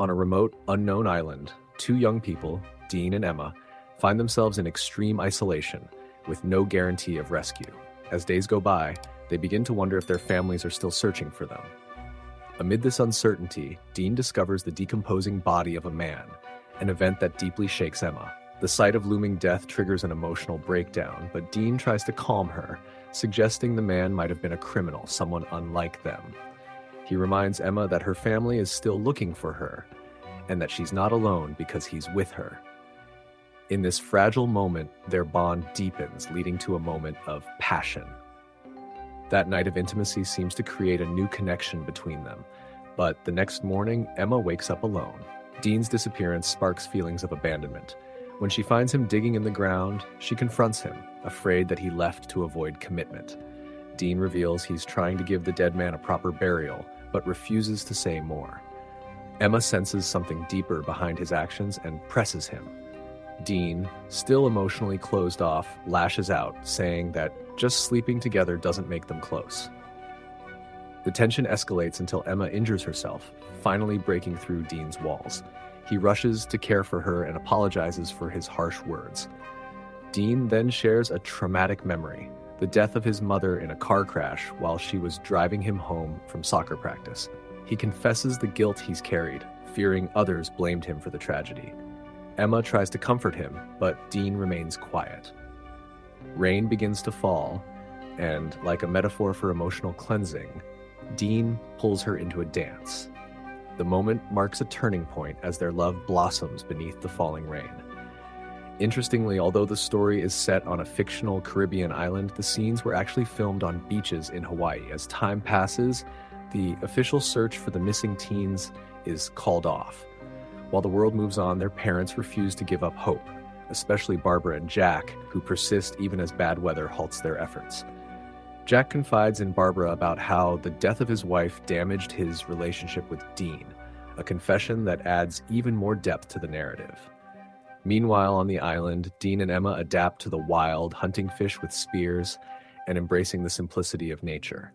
On a remote, unknown island, two young people, Dean and Emma, find themselves in extreme isolation with no guarantee of rescue. As days go by, they begin to wonder if their families are still searching for them. Amid this uncertainty, Dean discovers the decomposing body of a man, an event that deeply shakes Emma. The sight of looming death triggers an emotional breakdown, but Dean tries to calm her, suggesting the man might have been a criminal, someone unlike them. He reminds Emma that her family is still looking for her, and that she's not alone because he's with her. In this fragile moment, their bond deepens, leading to a moment of passion. That night of intimacy seems to create a new connection between them, but the next morning, Emma wakes up alone. Dean's disappearance sparks feelings of abandonment. When she finds him digging in the ground, she confronts him, afraid that he left to avoid commitment. Dean reveals he's trying to give the dead man a proper burial, but refuses to say more. Emma senses something deeper behind his actions and presses him. Dean, still emotionally closed off, lashes out, saying that just sleeping together doesn't make them close. The tension escalates until Emma injures herself, finally breaking through Dean's walls. He rushes to care for her and apologizes for his harsh words. Dean then shares a traumatic memory, the death of his mother in a car crash while she was driving him home from soccer practice. He confesses the guilt he's carried, fearing others blamed him for the tragedy. Emma tries to comfort him, but Dean remains quiet. Rain begins to fall, and like a metaphor for emotional cleansing, Dean pulls her into a dance. The moment marks a turning point as their love blossoms beneath the falling rain. Interestingly, although the story is set on a fictional Caribbean island, the scenes were actually filmed on beaches in Hawaii. As time passes, the official search for the missing teens is called off. While the world moves on, their parents refuse to give up hope, especially Barbara and Jack, who persist even as bad weather halts their efforts. Jack confides in Barbara about how the death of his wife damaged his relationship with Dean, a confession that adds even more depth to the narrative. Meanwhile, on the island, Dean and Emma adapt to the wild, hunting fish with spears and embracing the simplicity of nature.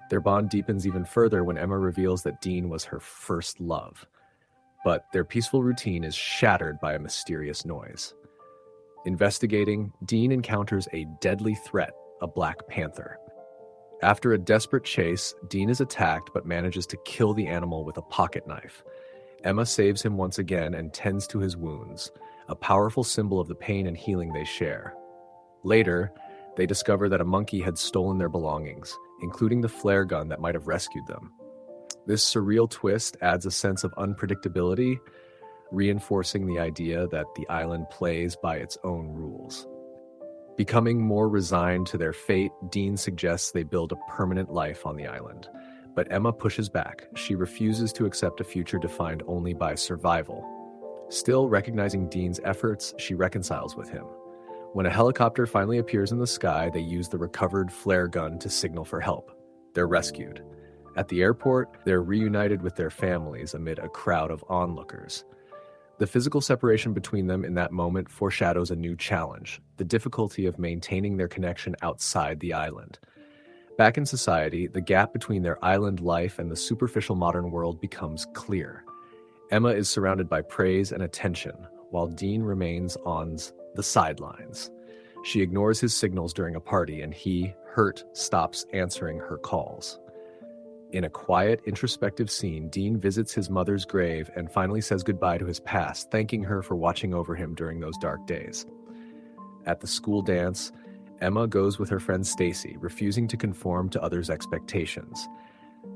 Their bond deepens even further when Emma reveals that Dean was her first love. But their peaceful routine is shattered by a mysterious noise. Investigating, Dean encounters a deadly threat, a black panther. After a desperate chase, Dean is attacked but manages to kill the animal with a pocket knife. Emma saves him once again and tends to his wounds, a powerful symbol of the pain and healing they share. Later, they discover that a monkey had stolen their belongings, including the flare gun that might have rescued them. This surreal twist adds a sense of unpredictability, reinforcing the idea that the island plays by its own rules. Becoming more resigned to their fate, Dean suggests they build a permanent life on the island. But Emma pushes back. She refuses to accept a future defined only by survival. Still recognizing Dean's efforts, she reconciles with him. When a helicopter finally appears in the sky, they use the recovered flare gun to signal for help. They're rescued. At the airport, they're reunited with their families amid a crowd of onlookers. The physical separation between them in that moment foreshadows a new challenge, the difficulty of maintaining their connection outside the island. Back in society, the gap between their island life and the superficial modern world becomes clear. Emma is surrounded by praise and attention, while Dean remains on the sidelines. She ignores his signals during a party, and he, hurt, stops answering her calls. In a quiet, introspective scene, Dean visits his mother's grave and finally says goodbye to his past, thanking her for watching over him during those dark days. At the school dance, Emma goes with her friend Stacy, refusing to conform to others' expectations.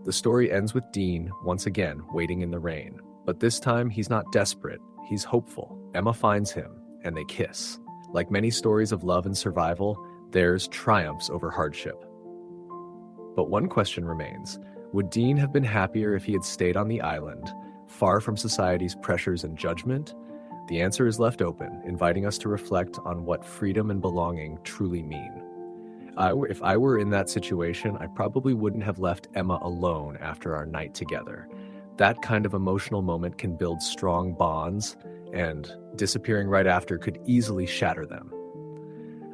The story ends with Dean, once again, waiting in the rain. But this time, he's not desperate, he's hopeful. Emma finds him, and they kiss. Like many stories of love and survival, theirs triumphs over hardship. But one question remains. Would Dean have been happier if he had stayed on the island, far from society's pressures and judgment? The answer is left open, inviting us to reflect on what freedom and belonging truly mean. If I were in that situation, I probably wouldn't have left Emma alone after our night together. That kind of emotional moment can build strong bonds, and disappearing right after could easily shatter them.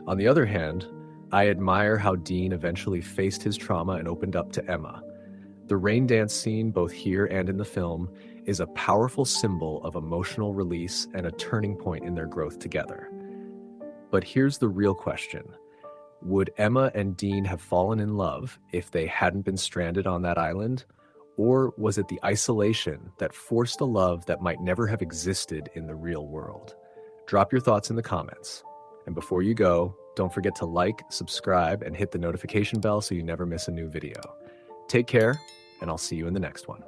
On the other hand, I admire how Dean eventually faced his trauma and opened up to Emma. The rain dance scene, both here and in the film, is a powerful symbol of emotional release and a turning point in their growth together. But here's the real question. Would Emma and Dean have fallen in love if they hadn't been stranded on that island? Or was it the isolation that forced a love that might never have existed in the real world? Drop your thoughts in the comments. And before you go, don't forget to like, subscribe, and hit the notification bell so you never miss a new video. Take care, and I'll see you in the next one.